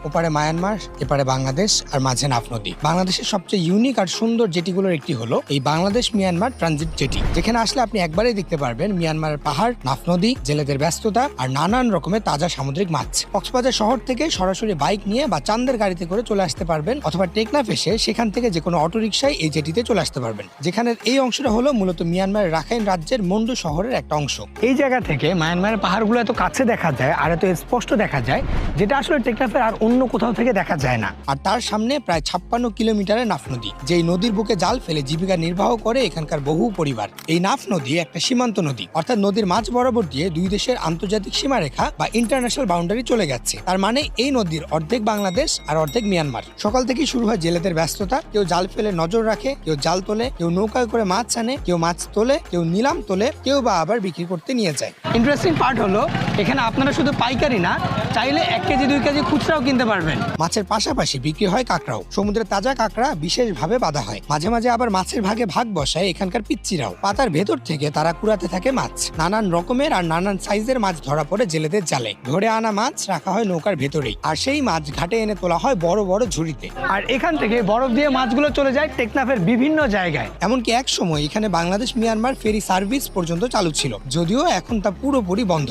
ওপারে মায়ানমার, এপারে বাংলাদেশ, আর মাঝে নাফ নদী। বাংলাদেশের সবচেয়ে ইউনিক আর সুন্দর জেটিগুলোর একটি হলো এই বাংলাদেশ মিয়ানমার ট্রানজিট জেটি, যেখানে আসলে আপনি একবারেই দেখতে পারবেন মিয়ানমারের পাহাড়, নাফ নদী, জেলেদের ব্যস্ততা আর নানান রকমের তাজা সামুদ্রিক মাছ। কক্সবাজার শহর থেকে সরাসরি বাইক নিয়ে বা চান্দের গাড়িতে করে চলে আসতে পারবেন, অথবা টেকনাফ এসে সেখান থেকে যে কোনো অটোরিকশায় এই জেটিতে চলে আসতে পারবেন। যেখানে এই অংশটা হলো মূলত মিয়ানমারের রাখাইন রাজ্যের মন্ডু শহরের একটা অংশ। এই জায়গা থেকে মায়ানমারের পাহাড়গুলো এত কাছে দেখা যায় আর এত স্পষ্ট দেখা যায়, যেটা আসলে টেকনাফের আর অন্য কোথাও থেকে দেখা যায় না। আর তার সামনে প্রায় 56 কিলোমিটারের নাফ নদী, যেই নদীর বুকে জাল ফেলে জীবিকা নির্বাহ করে এখানকার বহু পরিবার। এই নাফ নদী একটা সীমান্ত নদী, অর্থাৎ নদীর মাঝ বরাবর দিয়ে দুই দেশের আন্তর্জাতিক সীমারেখা বা ইন্টারন্যাশনাল বাউন্ডারি চলে গেছে। তার মানে এই নদীর অর্ধেক বাংলাদেশ আর অর্ধেক মিয়ানমার। সকাল থেকেই শুরু হয় জেলেদের ব্যস্ততা। কেউ জাল ফেলে নজর রাখে, কেউ জাল তোলে, কেউ নৌকায় করে মাছ আনে, কেউ মাছ তোলে, কেউ নিলাম তোলে, কেউ বা আবার বিক্রি করতে নিয়ে যায়। ইন্টারেস্টিং পার্ট হলো এখানে আপনারা শুধু পাইকারি না, চাইলে 1 কেজি 2 কেজি খুচরাও কিনতে পারবেন। মাছের পাশাপাশি বিক্রি হয় কাঁকড়াও। সমুদ্রের তাজা কাঁকড়া বিশেষভাবে বাঁধা হয়। মাঝে মাঝে আবার মাছের ভাগে ভাগ বসায় এখানকার পিচ্চিরাও। পাতার ভেতর থেকে তারা কুড়াতে থাকে মাছ। নানান রকমের আর নানান সাইজের মাছ ধরা পড়ে জেলেদের জালে। ধরে আনা মাছ রাখা হয় নৌকার ভেতরেই, আর সেই মাছ ঘাটে এনে তোলা হয় বড় বড় ঝুড়িতে। আর এখান থেকে বরফ দিয়ে মাছগুলো চলে যায় টেকনাফের বিভিন্ন জায়গায়। এমনকি এক সময় এখানে বাংলাদেশ মিয়ানমার ফেরি সার্ভিস পর্যন্ত চালু ছিল, যদিও এখন তা পুরোপুরি বন্ধ।